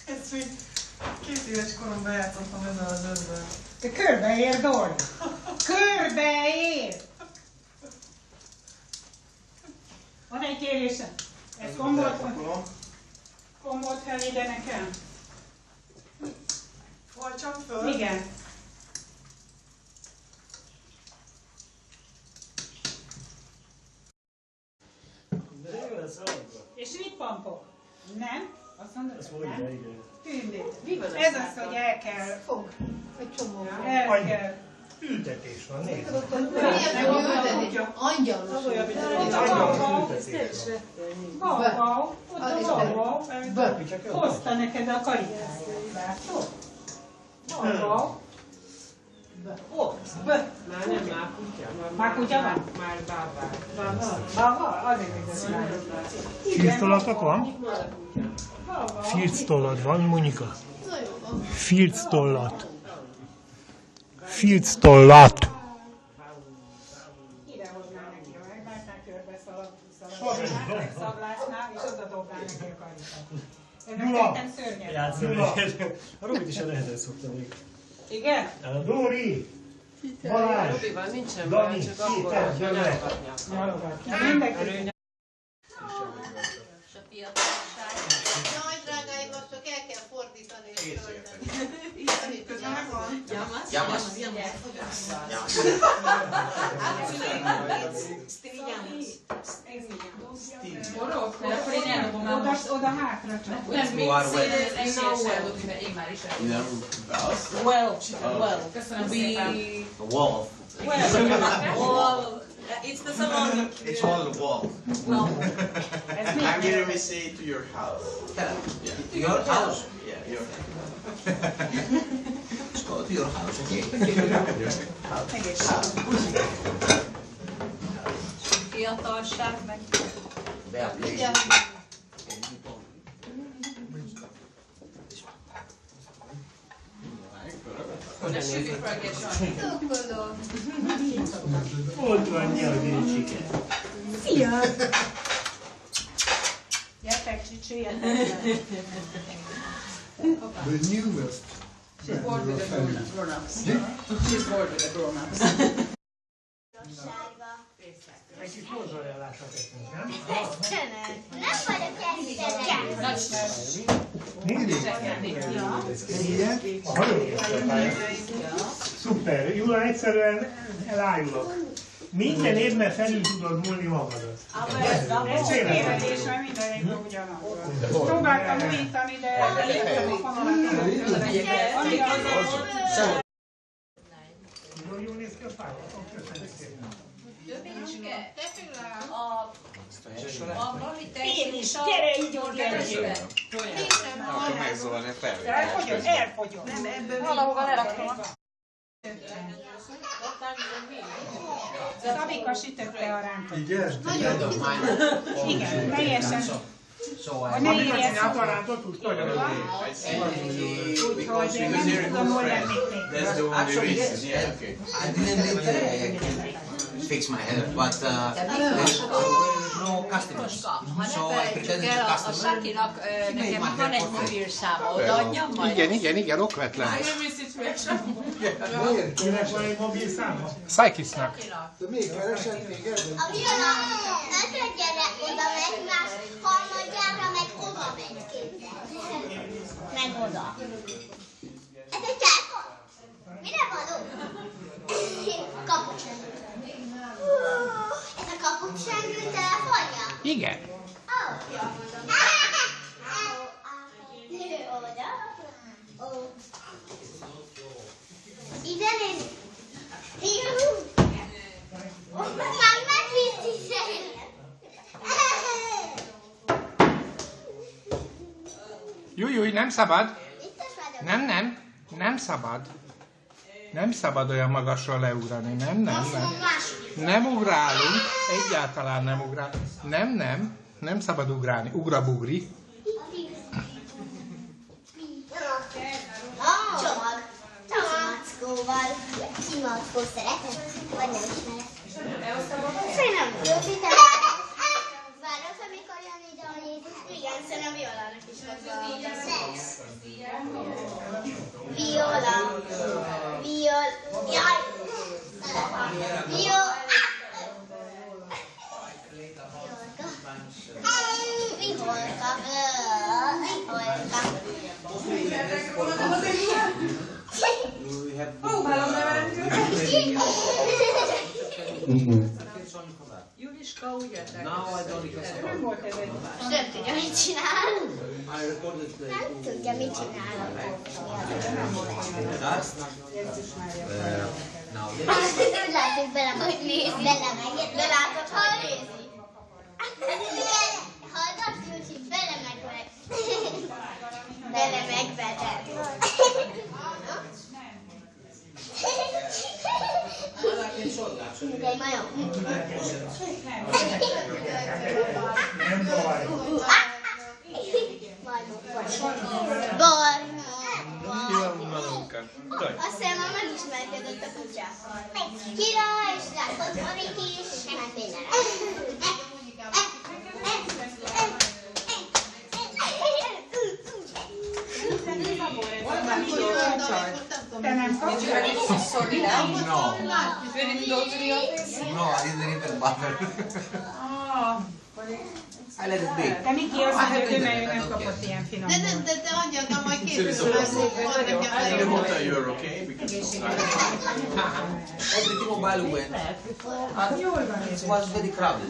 Ezt még 2 éves koromban játszottam ezzel az ötben. Te körbeér, Dori! Körbeér! Van egy kérésem. Ez kombolt fel ide nekem. Vagy csak föl? Igen. És lippampok? Nem? Azt mondod, nem? Tündét. Ez az, hogy el kell. Fog. Egy csomó. El kell. Ültetés van, nézd. Angyalos. Wow, wow, hozta neked a karikát. Látod? Wow. Ott. Már nem, már kutya. Már kutya van? Már bábár. Baba? Azért még Firctollatok van? Firctollad van, Monika? Firctollat. Firctollat. Ide hoznál neki, ha meglátnál körbe szaglásnál, és oda dobnál neki a karikát. Ennek szörnyed. Játszani. A Robit is a nehezen szokta még. Igen? Dóri! Balázs! Robival nincsen Dani, baj, csak akkor, Péter, hogyha gyere! nyalogatják. Mindenki. Jaj, drágáim, azt csak el kell fordítani és tölteni. Közben megvan? Oda hátra csak. Well, it's the salon. It's on the wall. I'm here to say to your house. Yeah. Your house? Yeah, your Let's go to your house, okay? Fiatalság meg. Igen. Tudkodom. Ott van nyelvénycsike. Szia! Gyertek, csicsiljetek! The newest. She's bored with the grown-ups. She's bored with the grown-ups. Egy kis mozzarellásra tettünk, nem? Nem vagyok Szuper, Jula, egyszerűen elájulok. Minden évben felül tudod múlni magadat. Ez tévedés, mert minden évben ugyanaz. Próbáltam újítani, de elértem a fonalat. Jól néz ki a fájt? Köszönjük szépen. Én is, gyere így, gyere! Akkor megzolni a felvétel. Elfogyott. Nem, ebből valahova leraktam. Szabika sütötte a rántot. Igen, teljesen. Hogy ne érjesz. Úgyhogy nem tudom, hol lennék még. That's the only reason, yeah, okay. I didn't fix my hair, but there's no customers. So I pretended to A customer. Sakinak nekem van egy mobilszáma, odaadjam majd? Igen, okvetlen. Kinek van egy mobil száma? Psykisnak. De még keresett még ebben? A Viola, ne gyere oda meg, más harmadjára meg oda megy, képzel. Meg oda. Ez egy telefon? Mire való? Kapucsengő. Ez a kapucsengő telefonja? Igen. Ide nézd! Már megvitt is Júj, nem szabad. Nem szabad. Nem szabad olyan magasra leugrani, nem. Nem ugrálunk, egyáltalán nem ugrálunk. Nem szabad ugrálni. Ugrabugri. Csomag. Mackóval. Ki mackó szeretem? Vagy nem ismerek? Szerintem. Várok, amikor jön ide a Jézus. Igen. Igen, szerintem Violának is volt valami. Viola. Jaj! Viholka. Juliska, ugye te? Nem volt ez egy... Nem tudja, mit csinál. Nem tudja, mit csinál. Úgy látszik, belemegy nézni. Belátod, ha nézi. Hallgatsz, Júcsi, belemegvet. Belemegveted. De majom. Azt hiszem, már megismerkedett a kutyával. Kira, és látod, Morik is, meg mindenre. Te nem kapcsolod? No. You didn't go to the office? No, I didn't even bother. I let it be. De Miki azt mondja, hogy ő nem kapott ilyen finom. De adjad, na majd később lesz. The water, you're okay? Because Every T-Mobile went. Jól van. It was very crowded.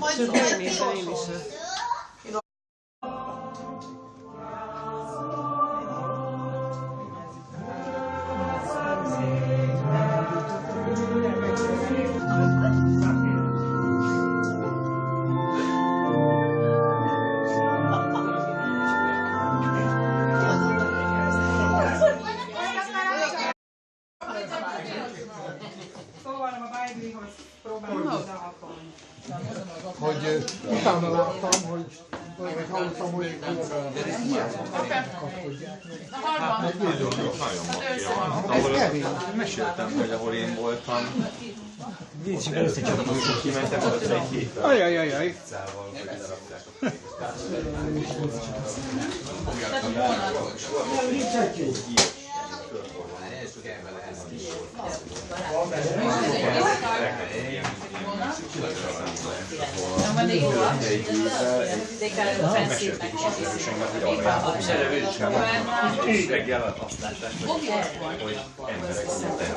Szóval a Bible-hoz próbálom odahakolni. Hogy utána láttam, hogy hallottam, hogy ez kevés. Meséltem, hogy ahol én voltam, kimentem ott egy héttel. Ajajajaj. És reggel azt látták, hogy emberek szinten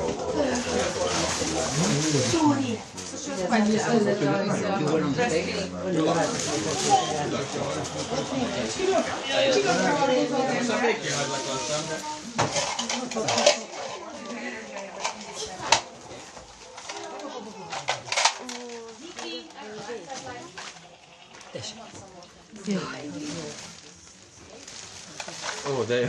ó, de jó.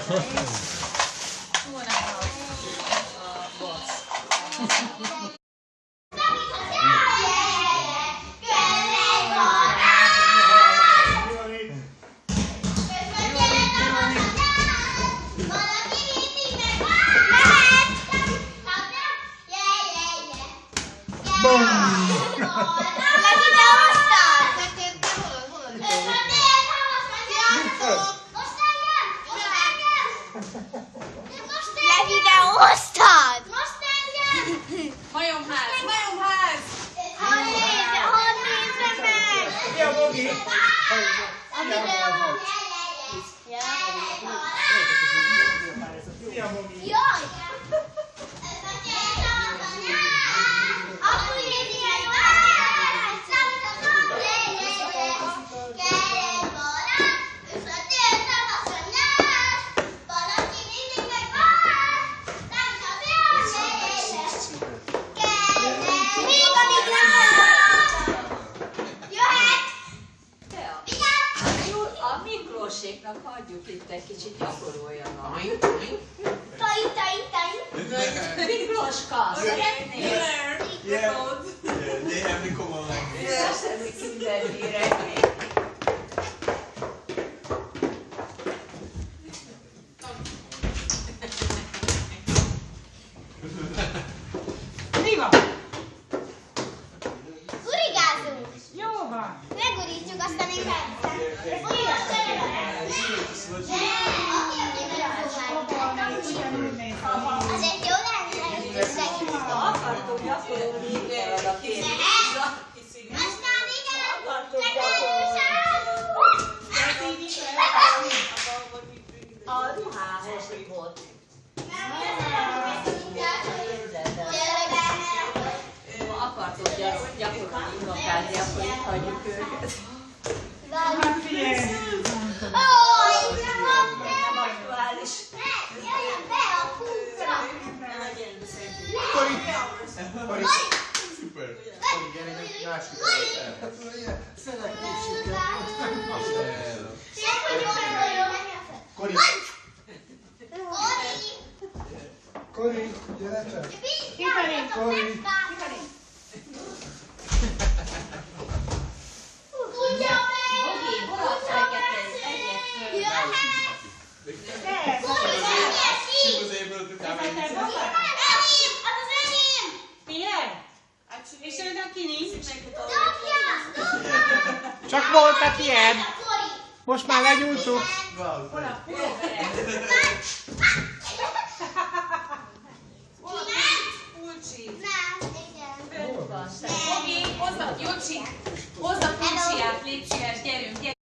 Levideóztad! Most engem! Majomház! Hadd nézze meg! Mi a Bogi? A videó! Mi a Bogi? Jaj! Akkor én ilyen várj! Számítatom! Gyere, barát! Összetértem a szanyás! Valaki mindig megvár! Számítatom! Gyere! Még amíg nem jöhet! A Miklóséknak hagyjuk itt egy kicsit gyakoroljanak. Miklóska, szeretnél? Yeah, they have the common language. Szerzik kinderhírek. Mi van? Gurigázunk! Jó van. Megurítjuk, aztán én percen. Újra, akkor úgy marad a két. Aztán igen, Akartok a ruhához volt. Akartok gyakorolni unokázni, akkor itt hagyjuk őket. Hát figyelj! Nem aktuális. Jöjjön be a kuncra! Super. Kori! Kori, gyere csak! Kori! Tudja meg! Oké, borakszeket egyet. Jöhet! Kori, She was able to come in. enyém! Az enyém! Figyelj! És ő neki nincs? Dobja! Dobja! Csak voltak ilyen. Kori! Most már legyújtuk. Wow. Kulcsi. Nem, igen. Oké, hozza, Jocsi, hozza kulcsiját, légy szíves, gyerünk, gyerünk.